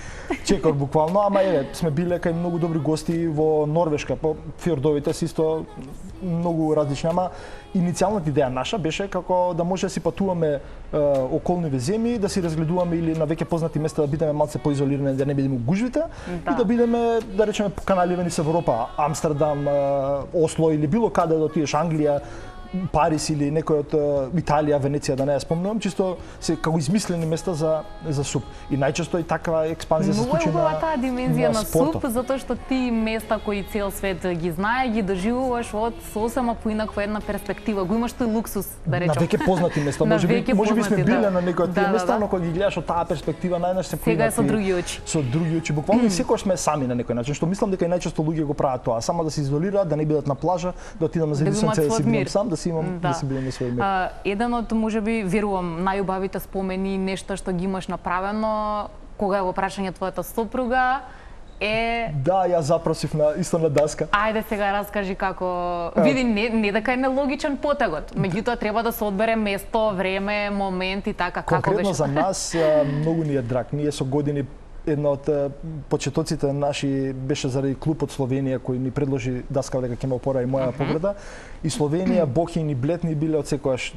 чекор буквално, ама сме биле кај многу добри гости во Норвешка, по фјордовите се исто многу различни, ама иницијалната идеја наша беше како да може да си патуваме околниве земји, да си разгледуваме или на веќе познати места да бидеме малце поизолирани, да не бидеме у гужвите и да бидеме, да речеме, каналивани со Европа, Амстердам, Осло или било каде да отидеш, Англија, Парис или некој од Италија, Венеција, да не ја спомнувам, чисто се како измислени места за СУП. И најчесто и таква експанзија се случи на таа димензија на СУП, затоа што ти места кои цел свет ги знае, ги доживуваш од сосема поинаква една перспектива. Го имаш тој луксус, да речам. На веќе познати места, можеби сме биле на некој од тие места, но кога ги гледаш од таа перспектива, најнаш се поинакви. Сега е со други очи. Со други очи, буквално и секогаш сме сами на некој начин, што мислам дека и најчесто луѓе го прават тоа, само да се изолираат, да не бидат на плажа, да отидат на зависенце да си бидам сам, да си бидам на свој мир. Еден од, можеби, верувам, најубавите спомени, нешто што ги имаш направено, кога е во прашање твојата сопруга, Да, јас запросив исто на даска. Ајде сега раскажи како... Види, не дека е нелогичен потегот, меѓутоа треба да се одбере место, време, момент и така, како беше? Конкретно за нас, многу ни е драг. Ние со години една од почетоците наши беше заради клуб од Словенија кој ни предложи даска дека ќе ме опора и моја погреда. И Словенија, Бохин и Блед ни биле од секојаш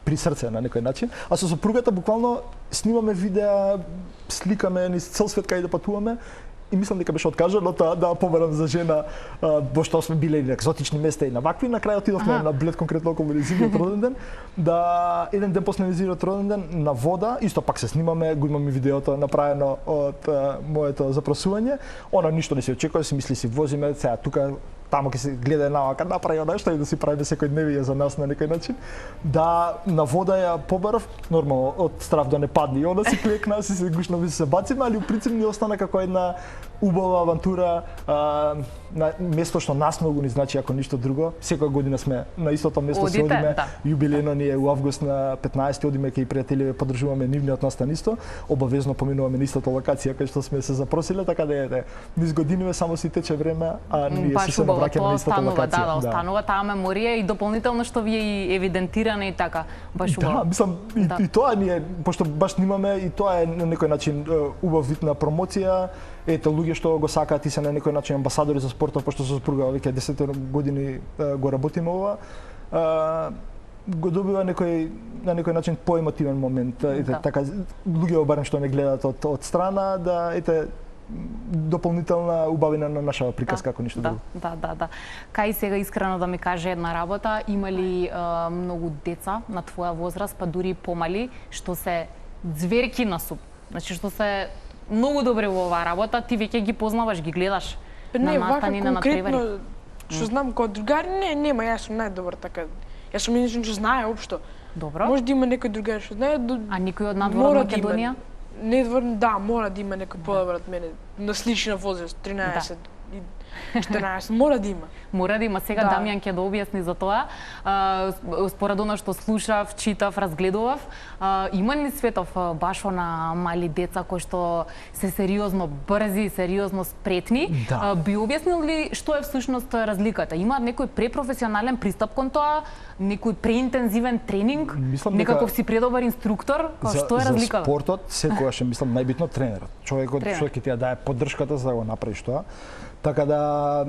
при срце на некој начин. А со сопругата буквално снимаме видеа, сликаме низ цел свет кај да патуваме и мислам дека беше откажано тоа да побарам за жена, пошто сме биле на екзотични места и на вакви, на крај отидовме на Блед конкретно околу незиниот роден ден, да еден ден после незиниот роден ден на вода, исто пак се снимаме, го имам и видеото направено од моето запросување. Она ништо не се очекува, си мисли си возиме, сега тука тамо ќе се гледа навака, направи нешто и да си правиме секој дневија за нас на некој начин. Да на вода ја побарав, нормално од страв да не падне. И она си клекна, си се гушна, се бациме, али у принцип ни остана како една убава авантура, на место што нас многу ни значи ако ништо друго. Секоја година сме на истото место, се одиме. Јубилејно ни е у август на 15 одиме кај пријателиве, поддржуваме нивниот настан исто. Обавезно поминуваме на истата локација кај што сме се запросиле, така да е низ годиниве само си тече време, а ние си се навраќаме на истата локација. Да, останува таа меморија и дополнително што ви е евидентирана и така. Баш убаво. Да, мислам и тоа ни е, пошто баш снимаме и тоа е на некој начин убав вид на промоција. Ете, луѓе што го сакаат и се на некој начин амбасадори за спортот, пошто со сопруга веќе 10 години го работиме ова, го добива на некој начин поемотивен момент. Ете, така луѓе барем што не гледаат од страна, да ете дополнителна убавина на нашава приказка, ако ништо друго. Да. Кај сега искрено да ми каже една работа, има ли многу деца на твоја возраст, па дури помали, што се ѕверки на суп? Значи што се многу добри во оваа работа, ти веќе ги познаваш, ги гледаш на настанина на тревари. Не, вака конкретно, што знам кога другари, нема, јас сум најдобар така. Јас сум единствен што знае општо. Добро. Може да има некој другари што знае. А никој од надвор од Македонија? Да, мора да има некој подобар од мене, на слична возраст, 13 и 14, мора да има. Мора да има. Сега Дамјан ќе да објасни за тоа. Според она што слушав, читав, разгледував, има ни светов баш на мали деца кои што се сериозно брзи, сериозно спретни. Би објаснил ли што е всушност разликата? Има некој препрофесионален пристап кон тоа, некој преинтензивен тренинг, некаков си предобар инструктор, што е разликата? За спортот секогаш мислам најбитно тренерот. Човекот што ќе ти ја дае поддршката за да го направиш тоа. Така да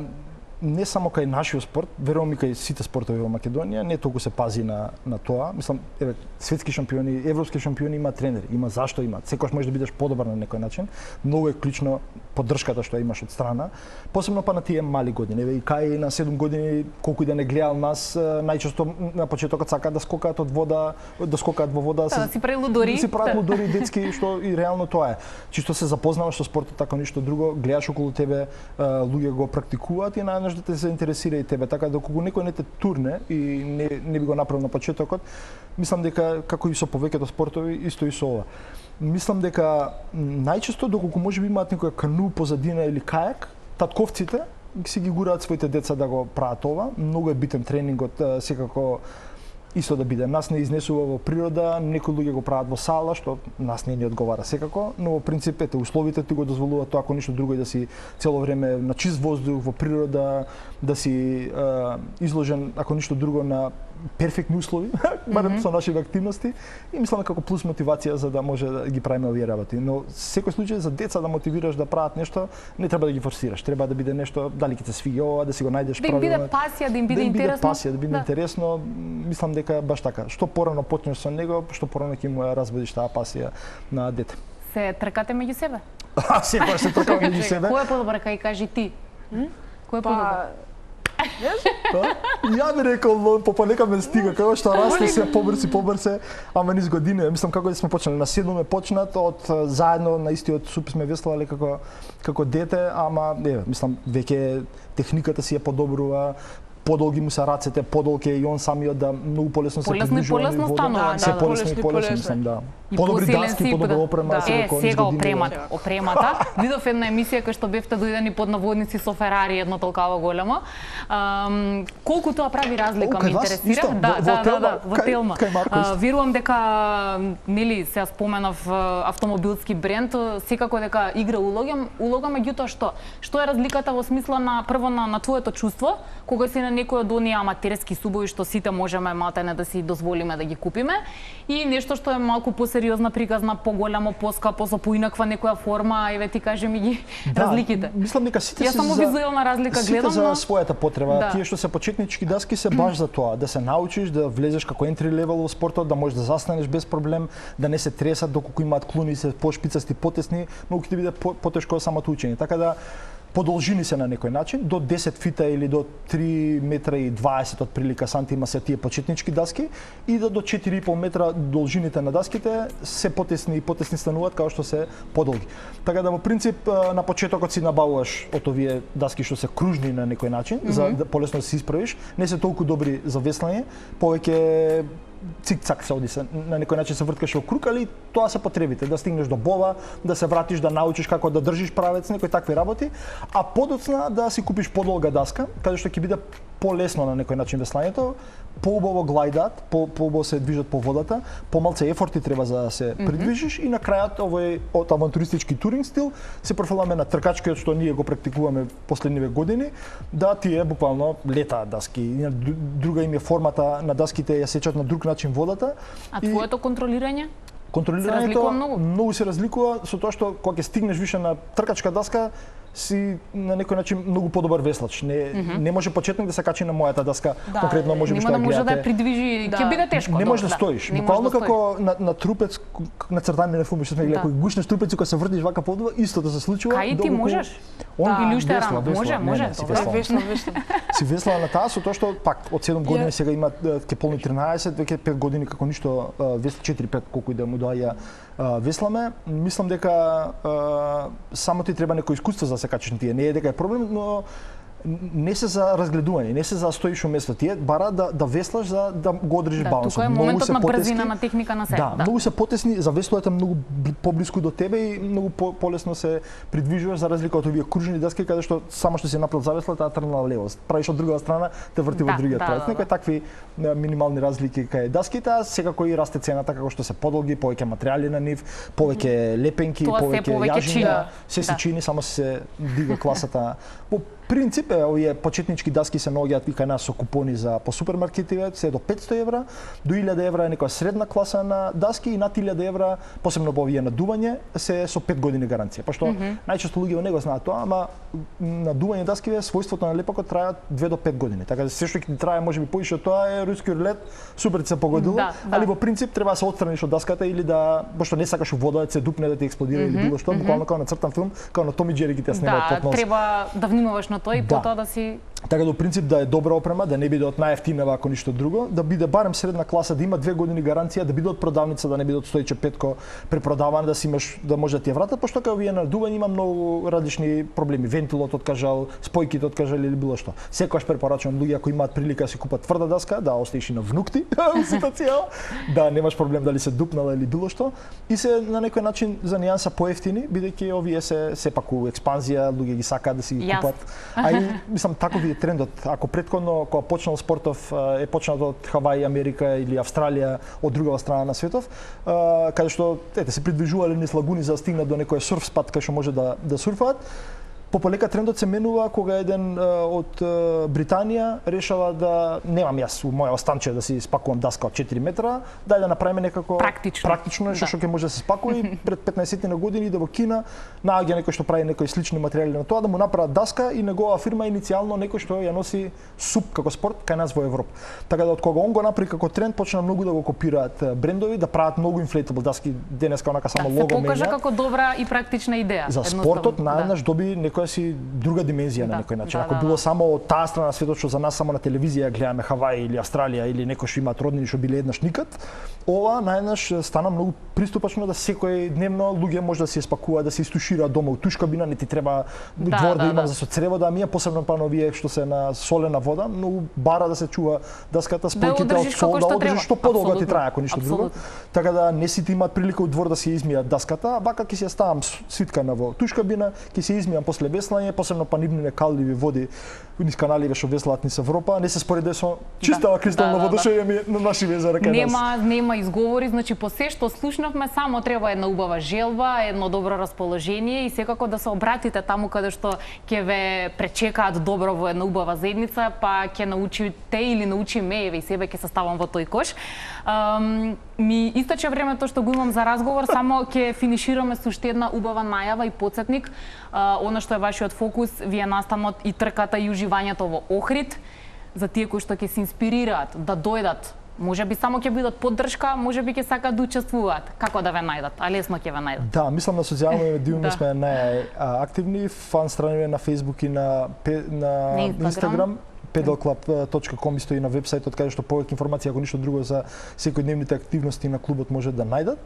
не само кај нашиот спорт, верувам и кај сите спортови во Македонија, не толку се пази на тоа. Мислам, еве, светски шампиони, европски шампиони има тренери, има зашто има. Секогаш можеш да бидеш подобар на некој начин. Многу е клучно поддршката што имаш од страна, посебно па на тие мали години. Еве и кај на 7 години, колку и да не гледал нас, најчесто на почетокот сакаат да скокаат од вода, да скокаат во вода, да си прават лудори. Да си прават лудори детски, што и реално тоа е. Чисто се запознаваш со спортот како ништо друго, гледаш околу тебе луѓе го практикуваат и најнаш да те се интересира и тебе, така доколку некој не те турне и не би го направил на почетокот, мислам дека како и со повеќето спортови, исто и со ова. Мислам дека најчесто доколку можеби имаат некоја кану позадина или кајак, татковците си ги гураат своите деца да го прават ова. Многу е битен тренингот, секако исто да биде. Нас не изнесува во природа, некои луѓе го прават во сала, што нас не ни одговара секако, но во принцип условите ти го дозволуваат тоа, ако ништо друго и да си цело време на чист воздух во природа, да си изложен, ако ништо друго, на перфектни услови, барем со нашите активности, и мислам како плюс мотивација за да може да ги правиме овие работи. Но секој случај за деца да мотивираш да прават нешто, не треба да ги форсираш, треба да биде нешто, дали ќе те свиѓа ова, да си го најдеш правилно. Да им биде пасија, да им биде интересно. Да биде интересно, мислам дека баш така. Што порано почнеш со него, што порано ќе му ја разбудиш таа пасија на дете. Се тркате меѓу себе? Секогаш се тркаме меѓу себе. Кој е подобар, кај кажи ти? Кој е подобар? Ја би рекол, попалека ме стига, како што расте се побрзе, ама низ години, мислам како да сме почнали на 7 почнат, од заедно на истиот суп сме веслувале како дете, ама мислам веќе техниката си ја подобрува, подолги му се рацете, подолг е и он самиот да многу полесно се приближува. Полесно станува, се полесно, мислам, да. Подобри даски, подобра опрема, сега опремата. Видов една емисија кај што бевте дојдени под наводници со Ферари, едно толкава големо. Колку тоа прави разлика, ме интересира. Да, во Телма. Верувам дека, нели, се споменав автомобилски бренд, секако дека игра улога, меѓутоа што е разликата во смисла на прво на твоето чувство, кога си на некој од оние аматерски субови што сите можеме малтене да си дозволиме да ги купиме, и нешто што е малку посериозно посериозна приказна, поголемо, поскапо, со поинаква некоја форма, еве ти кажи ми ги разликите. Мислам дека сите Ја само визуелна разлика гледам, за но својата потреба. Да. Тие што се почетнички даски се баш за тоа, да се научиш да влезеш како entry level во спортот, да можеш да застанеш без проблем, да не се тресат доколку имаат клуни, се пошпицасти, потесни, многу ќе ти биде потешко самото учење. Така да подолжини се на некој начин, до 10 фита или до 3 метра и 20 отприлика сантима се тие почетнички даски и до 4,5 метра должините на даските се потесни и потесни стануваат како што се подолги. Така да во принцип на почетокот си набавуваш од овие даски што се кружни на некој начин, за да полесно се исправиш, не се толку добри за веслање, повеќе цик-цак се оди се, на некој начин се врткаш во круг, али тоа се потребите, да стигнеш до бова, да се вратиш, да научиш како да држиш правец, некои такви работи, а подоцна да си купиш подолга даска, каде што ќе биде полесно на некој начин веслањето, поубаво глајдат, поубаво се движат по водата, помалце ефорти треба за да се придвижиш и на крајот овој од авантуристички туринг стил се префрламе на тркачкиот што ние го практикуваме последниве години, да тие буквално летаат даски. Друга им е формата на даските, ја сечат на друг начин водата. А твоето контролирање? Контролирањето многу се разликува со тоа што кога ќе стигнеш више на тркачка даска, си на некој начин многу подобар веслач. Не може почетник да се качи на мојата даска, конкретно може би што да може да гледате. ја придвижи, ќе биде тешко. Не може да стоиш. Буквално како на трупец на цртани на филми што сме гледали, кој гушнеш трупеци кога се вртиш вака подува, истото се случува. Кај ти можеш? Или уште рано? Може. Си веслала на таа со тоа што пак од 7 години сега има ќе полни 13, веќе 5 години како ништо весла 4-5 колку и да му доаѓа весламе. Мислам дека само ти треба некој искуство за да се качиш на тие. Не е дека е проблем, но не се за разгледување, не се за стоиш у место. Тие бара да веслаш за да го одржиш балансот. Тука е моментот на брзина, на техника на себе. Да, многу се потесни, за веслото е многу поблиску до тебе и многу полесно се придвижуваш за разлика од овие кружни даски каде што само што си направил завесла, таа тргнала лево. Правиш од другата страна, те врти во другиот правец. Некои такви минимални разлики кај даските, а секако и расте цената како што се подолги, повеќе материјали на нив, повеќе лепенки, повеќе јажина, се чини, само се дига класата. По принцип, овие почетнички даски се наоѓаат и кај нас со купони за по супермаркетиве, се до 500 евра, до 1000 евра е некоја средна класа на даски и над 1000 евра, посебно по овие надување, се со 5 години гаранција. Пошто најчесто луѓе не го знаат тоа, ама надување даски својството на лепокот трае 2 до 5 години. Така да се што ќе трае можеби поише од тоа е руски рулет, супер се погодило, али во принцип треба да се отстраниш од даската или да пошто не сакаш вода да се дупне да ти експлодира или било што, буквално како на цртан филм, како на Том и Џери ги те снимаат под нос. Треба да внимаваш на тоа и потоа да си. Така да, принцип да е добра опрема, да не биде од најефтинава ако ништо друго, да биде барем средна класа, да има 2 години гаранција, да биде од продавница, да не биде од Стојче Петко препродаван, да си имаш да може да ти ја вратат, пошто кај овие надување има многу различни проблеми, вентилот откажал, спојките откажал или било што. Секогаш препорачувам луѓе ако имаат прилика да си купат тврда даска, да остаеш и на внукти, ситуација, да немаш проблем дали се дупнала или било што, и се на некој начин за нијанса поевтини, бидејќи овие се сепак у експанзија, луѓе ги сакаат да си ги купат. А и мислам таков е трендот. Ако претходно кога почнал спортов е почнат од Хаваи, Америка или Австралија, од другава страна на светов, каде што се придвижувале низ лагуни за да стигнат до некој сурф спат кај што може да сурфаат. Пополека трендот се менува кога еден од Британија решава да немам јас у моја останче да си спакувам даска од 4 метра, дај да направиме некако практично нешто што ќе може да се спакува и пред 15 на години да во Кина наоѓа некој што прави некои слични материјали на тоа да му направат даска и негова фирма иницијално некој што ја носи суп како спорт кај нас во Европа. Така да од кога он го направи како тренд почна многу да го копираат брендови, да прават многу inflatable даски денеска онака само лого менја. Се покажа како добра и практична идеја. За спортот наеднаш доби која си друга димензија на некој начин. Ако било само од таа страна на светот што за нас само на телевизија гледаме Хаваи или Австралија или некој што имаат роднини што биле еднаш никад, ова наеднаш стана многу приступачно да секој дневно луѓе може да се спакува, да се истушира дома у туш кабина, не ти треба двор да има за со црево да мија, посебно па овие што се на солена вода, но бара да се чува даската спојките од сол, да одржиш што подолго ти трае ако ништо друго. Така да не сите имаат прилика у двор да се измијат даската, а вака ќе се ја ставам свиткана во туш-кабина, ќе се измијам после веслање, посебно па нивните калливи води низ каналиве што веслаат низ Европа, не се спореде со чистава кристална вода што имаме на наши езера кај нас. Нема изговори, значи по се што слушнавме само треба една убава желба, едно добро расположение и секако да се обратите таму каде што ќе ве пречекаат добро во една убава заедница, па ќе научите или научиме, еве и себе ќе се ставам во тој кош. Ми истече времето што го имам за разговор, само ќе финишираме со уште една убава најава и потсетник. Она што е вашиот фокус, вие настанот и трката и уживањето во Охрид, за тие кои што ќе се инспирираат да дојдат. Може би само ќе бидат поддршка, може би ќе сакаат да учествуваат. Како да ве најдат? А лесно ќе ве најдат. Да, мислам на социјални медиуми сме најактивни, фан страни на Facebook и на Instagram. pedalclub.com исто и на вебсајтот каде што повеќе информации, ако ништо друго за секојдневните активности на клубот може да најдат.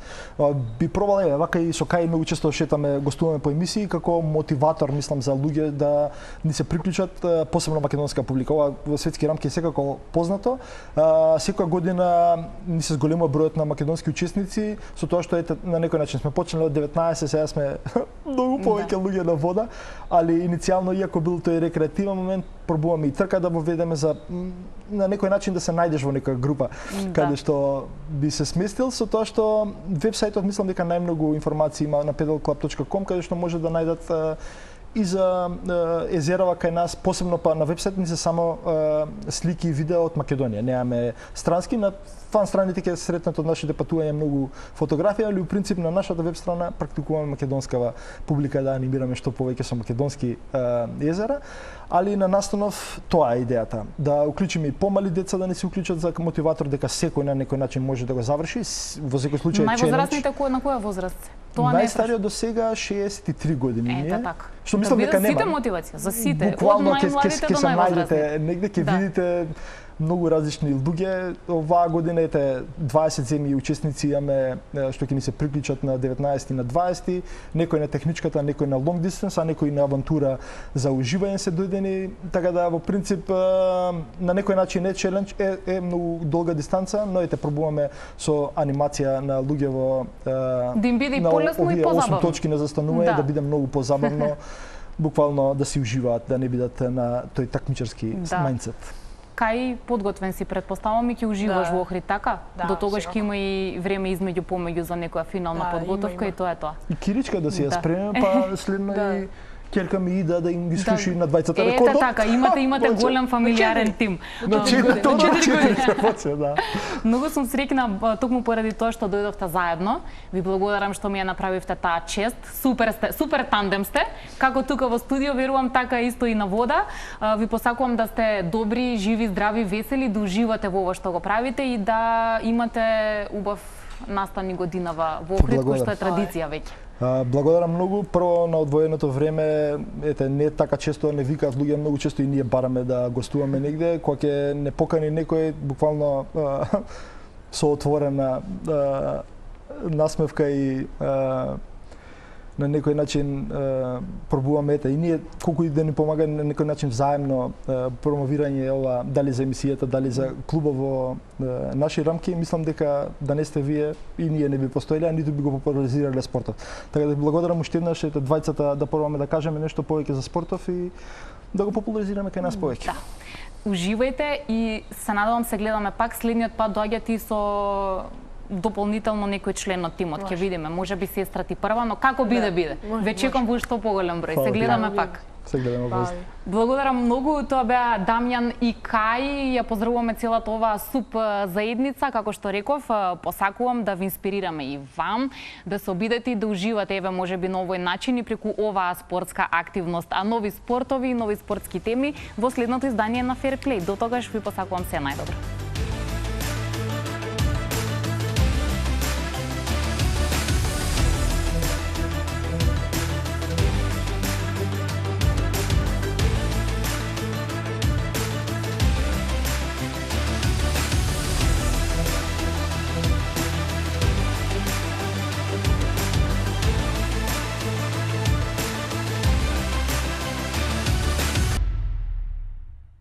Би пробал вака и со кај многу често шетаме, гостуваме по емисии како мотиватор, мислам, за луѓе да ни се приклучат, посебно македонска публика. Ова во светски рамки е секако познато. Секоја година ни се зголемува бројот на македонски учесници, со тоа што ете на некој начин сме почнале од 19, сега сме многу повеќе луѓе на вода, али иницијално иако бил тој рекреативен момент, пробуваме и трка да воведеме за на некој начин да се најдеш во некоја група каде што би се сместил, со тоа што вебсајтот мислам дека најмногу информации има на pedalclub.com каде што може да најдат и за езерава кај нас, посебно па на вебсајтот ни се само слики и видео од Македонија. Немаме странски, на фан страните ќе сретнат од нашите патувања многу фотографии, али у принцип на нашата веб страна практикуваме македонскава публика да анимираме што повеќе со македонски езера, али на настанов тоа е идејата, да уклучиме и помали деца да не се уклучат за мотиватор дека секој на некој начин може да го заврши, во секој случај највозрастните на која возраст? Тоа не е најстариот до сега 63 години ние. Така. Што мислам дека нема. Сите мотивација, за сите, буквално од најмладите до се највозрастни. најдете негде, ќе видите многу различни луѓе. Оваа година ете 20 земји учесници имаме што ќе ни се приклучат на 19 и на 20, некој на техничката, некој на long distance, а некој на авантура за уживање се дојдени, така да во принцип на некој начин е челендж, е многу долга дистанца, но ете пробуваме со анимација на луѓе во да им биде полесно и позабавно. 8 точки на застанување, да биде многу позабавно, буквално да си уживаат, да не бидат на тој такмичарски мајндсет. Кај подготвен си, предпоставам и ќе уживаш во Охрид, така? До тогаш ќе има и време измеѓу помеѓу за некоја финална подготовка и тоа е тоа. И Киричка да си ја спреме, па следно и ќерка ми Ида да им ги слуши на двајцата рекордот. Ете така, имате голем фамилиарен тим. На 4 години. Да. Многу сум среќна токму поради тоа што дојдовте заедно. Ви благодарам што ми ја направивте таа чест. Супер тандем сте. Како тука во студио, верувам така исто и на вода. Ви посакувам да сте добри, живи, здрави, весели, да уживате во ова што го правите и да имате убав настани годинава во Охрид, кој што е традиција веќе. Благодарам многу. Прво на одвоеното време, ете не така често не викаат луѓе, многу често и ние бараме да гостуваме негде, кога ќе не покани некој буквално со отворена насмевка и на некој начин пробуваме ете и ние колку и да ни помага на некој начин взаемно промовирање ова дали за емисијата, дали за клубот во наши рамки, мислам дека да не сте вие и ние не би постоеле, а ниту би го популаризирале спортот. Така да благодарам уште еднаш ете двајцата да пробаме да кажеме нешто повеќе за спортов и да го популаризираме кај нас повеќе. Да. Уживајте и се надевам се гледаме пак следниот пат доаѓате и со дополнително некој член од тимот, ќе видиме, може би сестра ти прва, но како биде. Ве чекам во што поголем број. Се гледаме пак. Се гледаме после. Благодарам многу, тоа беа Дамјан и Кај. Ја поздравуваме целата оваа суп заедница, како што реков, посакувам да ви инспирираме и вам да се обидете и да уживате еве можеби на овој начин и преку оваа спортска активност, а нови спортови и нови спортски теми во следното издание на Fair Play. До тогаш ви посакувам се најдобро.